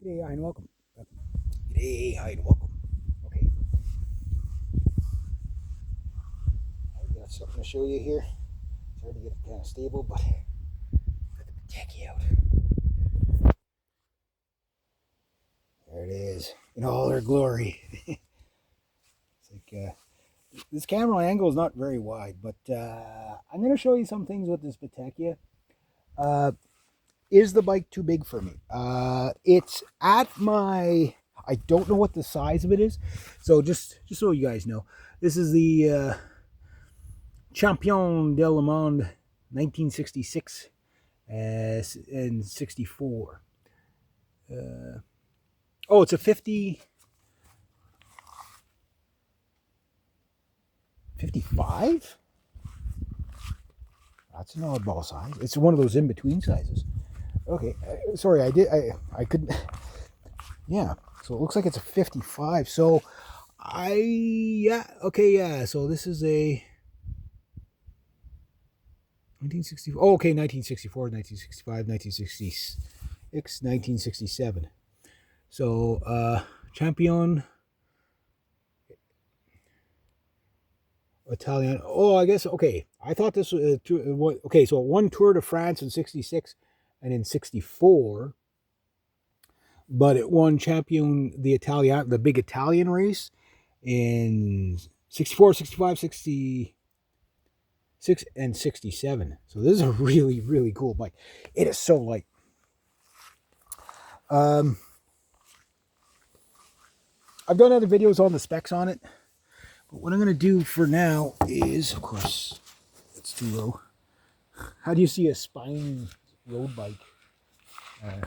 G'day, hi and welcome. G'day, hi and welcome. Okay, I got something to show you here. It's hard to get it kind of stable, but got the Bottecchia out. There it is in all their glory. It's like this camera angle is not very wide, but I'm going to show you some things with this Bottecchia. Uh, is the bike too big for me? It's at my. I don't know what the size of it is, so just so you guys know, this is the Champion de le Monde 1966 and 64. Oh, it's a 55? That's an oddball size. It's one of those in-between sizes. Okay, sorry, I couldn't, yeah, so it looks like it's a 55. So yeah, okay, yeah, so this is a 1964, oh, okay, 1964, 1965, 1966, 1967. So, Champion Italian. Oh, I guess, okay. I thought this was, okay, so it won Tour de France in 66 and in 64, but it won Champion, the big Italian race in 64, 65, 66, and 67. So this is a really, really cool bike. It is so light. Um, I've done other videos on the specs on it, but what I'm going to do for now is, of course, it's too low. How do you see a spine road bike? I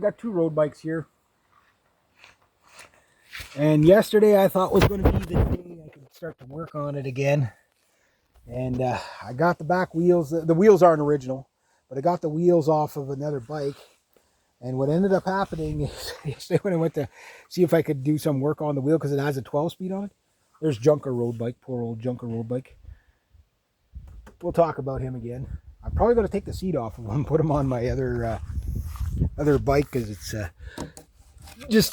got two road bikes here. And yesterday I thought was going to be the day I could start to work on it again. And I got the back wheels. The wheels aren't original, but I got the wheels off of another bike. And what ended up happening is yesterday when I went to see if I could do some work on the wheel, because it has a 12-speed on it. There's Junker road bike, poor old Junker road bike. We'll talk about him again. I'm probably going to take the seat off of him and put him on my other bike, because it's just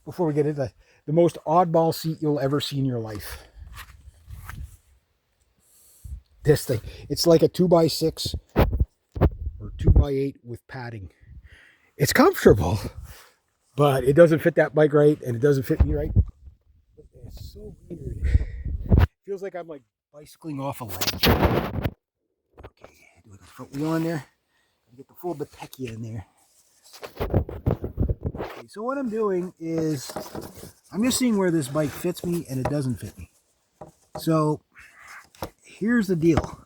before we get into the most oddball seat you'll ever see in your life. This thing, it's like a 2x6 or 2x8 with padding. It's comfortable, but it doesn't fit that bike right, and it doesn't fit me right. It's so weird. It feels like I'm like bicycling off a ledge. Okay, do I got the front wheel on there? Get the full Bottecchia in there. Okay, so what I'm doing is I'm just seeing where this bike fits me and it doesn't fit me. So here's the deal.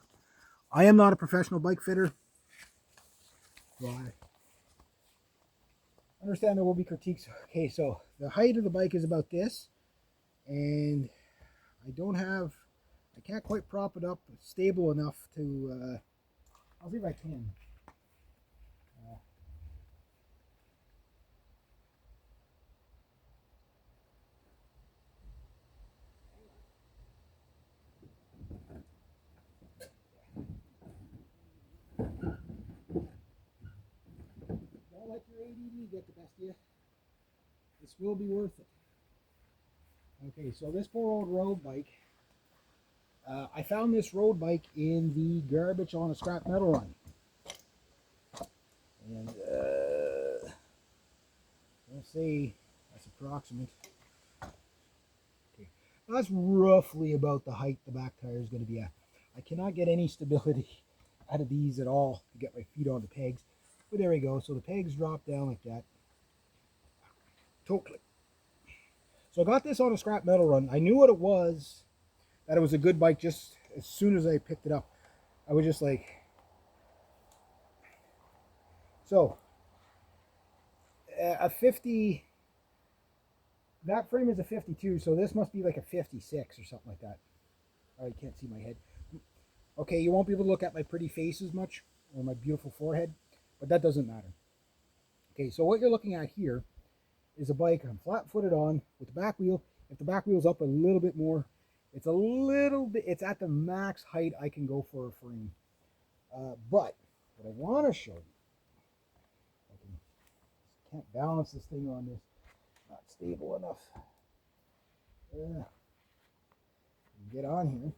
I am not a professional bike fitter. So I understand there will be critiques. Okay, so the height of the bike is about this, and I can't quite prop it up stable enough to, I'll see if I can. Don't let your ADD get the best of you. This will be worth it. Okay, so this poor old road bike, I found this road bike in the garbage on a scrap metal run. And let's say that's approximate. Okay, that's roughly about the height the back tire is going to be at. I cannot get any stability out of these at all to get my feet on the pegs. But there we go. So the pegs drop down like that. Toe clip. So I got this on a scrap metal run. I knew what it was, that it was a good bike just as soon as I picked it up. I was just like, so a 50, that frame is a 52, so this must be like a 56 or something like that. Oh, you can't see my head. Okay, you won't be able to look at my pretty face as much, or my beautiful forehead, but that doesn't matter. Okay, so what you're looking at here is a bike I'm flat-footed on with the back wheel. If the back wheel's up a little bit more, it's it's at the max height I can go for a frame. But what I want to show you can't balance this thing on this. Not stable enough. Get on here.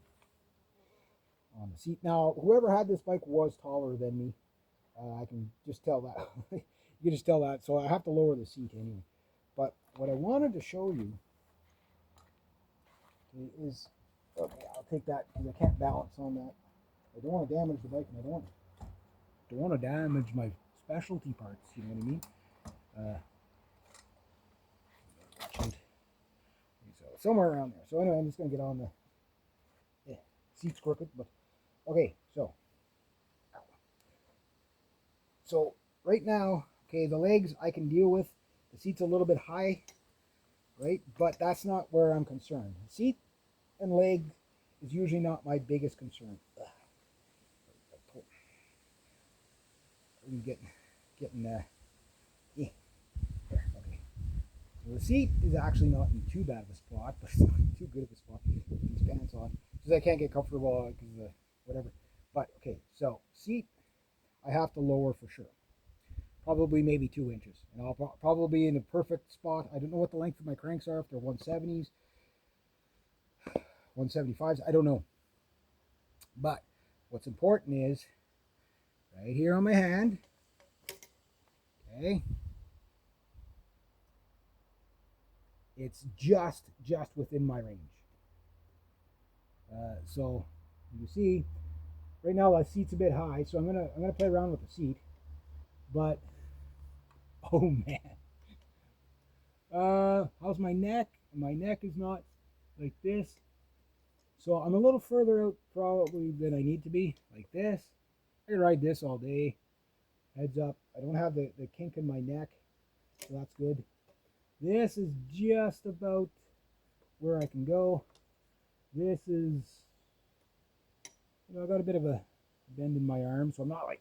On the seat. Now, whoever had this bike was taller than me. I can just tell that. You can just tell that. So I have to lower the seat anyway. But what I wanted to show you is, okay, I'll take that because I can't balance on that. I don't want to damage the bike, and I don't want to damage my specialty parts. You know what I mean? So somewhere around there. So anyway, I'm just gonna get on the seat's crooked, but okay. So right now, okay, the legs I can deal with. The seat's a little bit high, right? But that's not where I'm concerned. Seat and leg is usually not my biggest concern. I'm getting yeah. There, okay. So the seat is actually not in too bad of a spot, but it's not in too good of a spot. Put these pants on because I can't get comfortable because of the whatever. But okay, so seat I have to lower for sure. Probably maybe 2 inches, and I'll probably be in a perfect spot. I don't know what the length of my cranks are, if they're 170s, 175s, I don't know. But what's important is right here on my hand, okay, it's just within my range. So you see, right now the seat's a bit high, so I'm gonna play around with the seat, but oh man. How's my neck? My neck is not like this. So I'm a little further out probably than I need to be, like this. I can ride this all day. Heads up. I don't have the kink in my neck, so that's good. This is just about where I can go. This is, I got a bit of a bend in my arm, so I'm not like,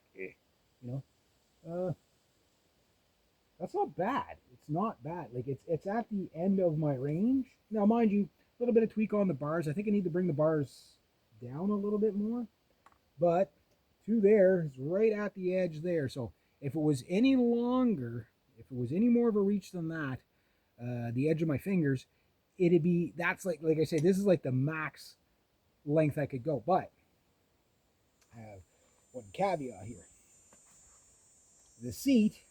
that's not bad. It's not bad. Like it's at the end of my range. Now, mind you, a little bit of tweak on the bars. I think I need to bring the bars down a little bit more. But to there is right at the edge there. So if it was any longer, if it was any more of a reach than that, the edge of my fingers, it'd be, that's like I say, this is like the max length I could go. But I have one caveat here. The seat,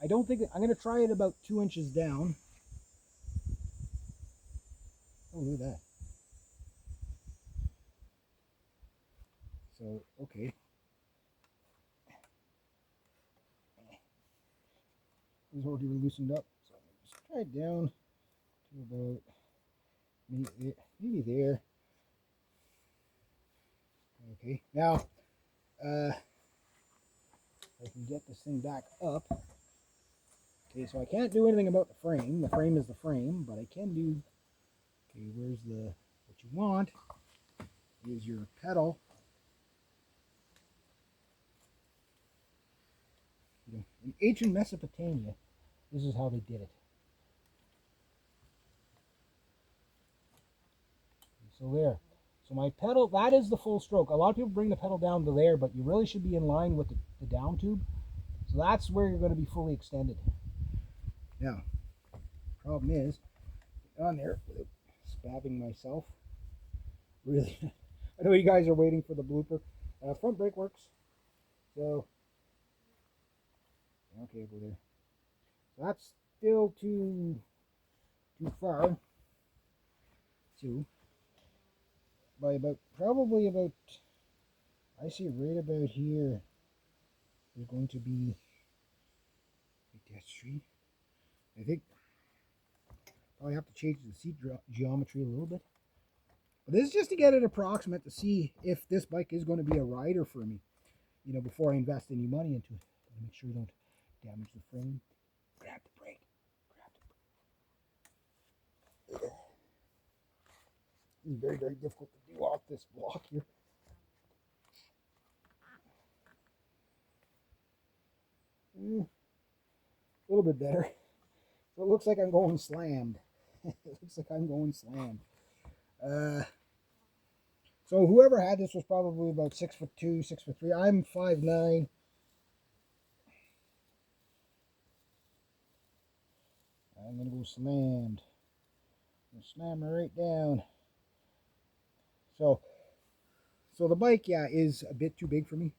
I don't think, I'm going to try it about 2 inches down. Oh, look at that. So, okay. This is already loosened up. So I'm going to just try it down to about maybe there. Okay, now, I can get this thing back up. Okay, so I can't do anything about the frame. The frame is the frame, but I can do, okay, where's what you want is your pedal. In ancient Mesopotamia, this is how they did it. So there. So my pedal, that is the full stroke. A lot of people bring the pedal down to there, but you really should be in line with the down tube. So that's where you're going to be fully extended. Now, problem is, on there, without spabbing myself. Really, I know you guys are waiting for the blooper. Front brake works. So, okay, over there. So that's still too far. By about, probably about, I see right about here, there's going to be a test street. I think probably have to change the seat geometry a little bit. But this is just to get it approximate to see if this bike is going to be a rider for me, before I invest any money into it. Make sure you don't damage the frame. Grab the brake. This is very, very difficult to do off this block here. A little bit better. So it looks like I'm going slammed. It looks like I'm going slammed. So whoever had this was probably about 6'2", 6'3". I'm 5'9". I'm going to go slammed. I'm going to slam her right down. So the bike, yeah, is a bit too big for me,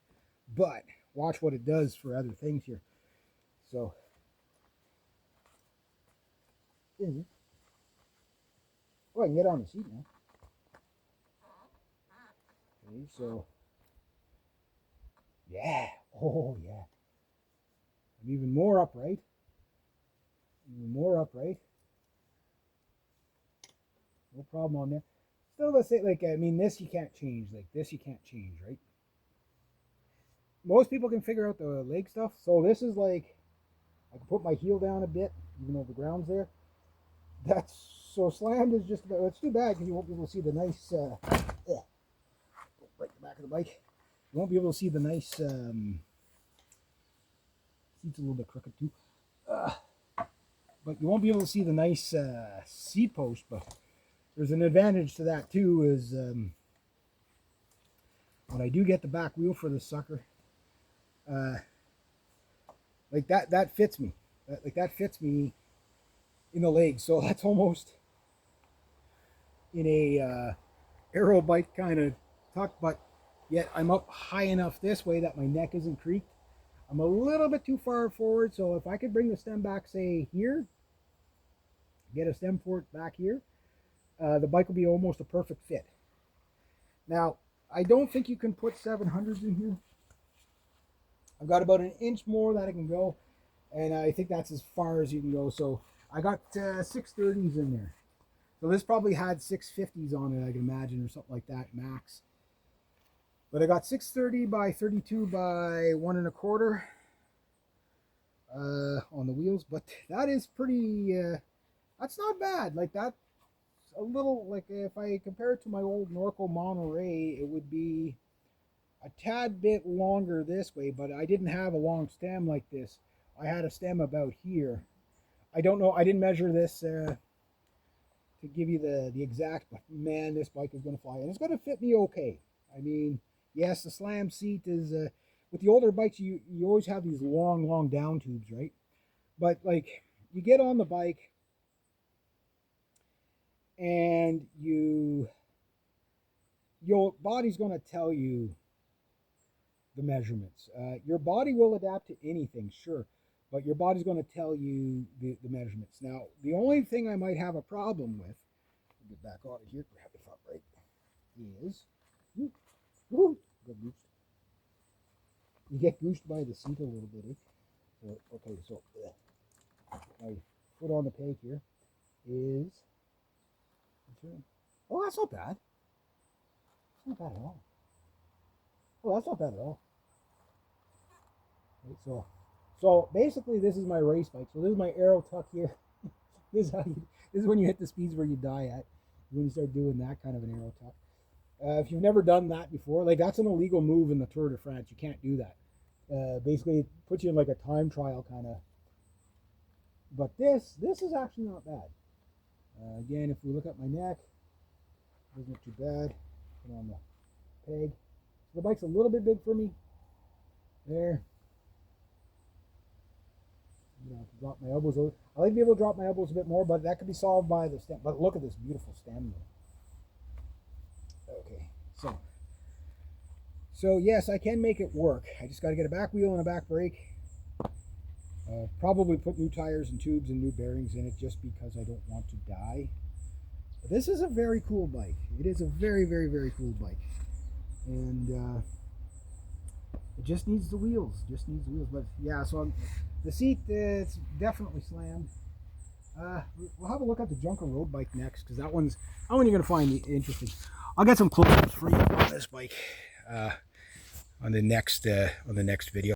but watch what it does for other things here. So, oh, I can get on the seat now. Okay, so, yeah, oh yeah. I'm even more upright. Even more upright. No problem on there. Still the same, like, I mean, this you can't change. Like, this you can't change, right? Most people can figure out the leg stuff. So this is like, I can put my heel down a bit, even though the ground's there. That's, so slammed is just about, it's too bad because you won't be able to see the nice, break the back of the bike. You won't be able to see the nice, seat's a little bit crooked too. But you won't be able to see the nice seat post, but there's an advantage to that too, is when I do get the back wheel for this sucker, like that fits me. That fits me in the legs. So that's almost in a aero bike kind of tuck, but yet I'm up high enough this way that my neck isn't creaked. I'm a little bit too far forward, so if I could bring the stem back, say here, get a stem for it back here, the bike will be almost a perfect fit. Now, I don't think you can put 700s in here. I've got about an inch more that I can go, and I think that's as far as you can go. So I got 630s in there. So this probably had 650s on it, I can imagine, or something like that, max. But I got 630 by 32 by 1 1/4 on the wheels. But that is pretty, that's not bad. Like, that's a little, like, if I compare it to my old Norco Monterey, it would be a tad bit longer this way, but I didn't have a long stem like this. I had a stem about here. I don't know, I didn't measure this to give you the exact, but man, this bike is going to fly, and it's going to fit me okay. I mean, yes, the slam seat is, with the older bikes, you always have these long down tubes, right? But, like, you get on the bike, and your body's going to tell you the measurements. Your body will adapt to anything, sure, but your body's going to tell you the measurements. Now, the only thing I might have a problem with, get back out of here, grab the front brake, is, you get goosed by the seat a little bit. So, okay, so my foot on the peg here is, oh, that's not bad. It's not bad at all. Oh, that's not bad at all. Okay, so basically, this is my race bike. So this is my aero tuck here. This is when you hit the speeds where you die at, when you start doing that kind of an aero tuck. If you've never done that before, like, that's an illegal move in the Tour de France. You can't do that. Basically, it puts you in like a time trial kind of. But this is actually not bad. Again, if we look at my neck, it doesn't look too bad. Put on the peg. The bike's a little bit big for me. There. You know, I can drop my elbows over. I like to be able to drop my elbows a bit more, but that could be solved by the stem. But look at this beautiful stem there. Okay, so yes, I can make it work. I just got to get a back wheel and a back brake. Probably put new tires and tubes and new bearings in it, just because I don't want to die. But this is a very cool bike. It is a very cool bike, and it just needs the wheels. But yeah, so the seat, it's definitely slammed. We'll have a look at the Junker road bike next, because that one you're going to find interesting. I'll get some close-ups for you on this bike on the next video.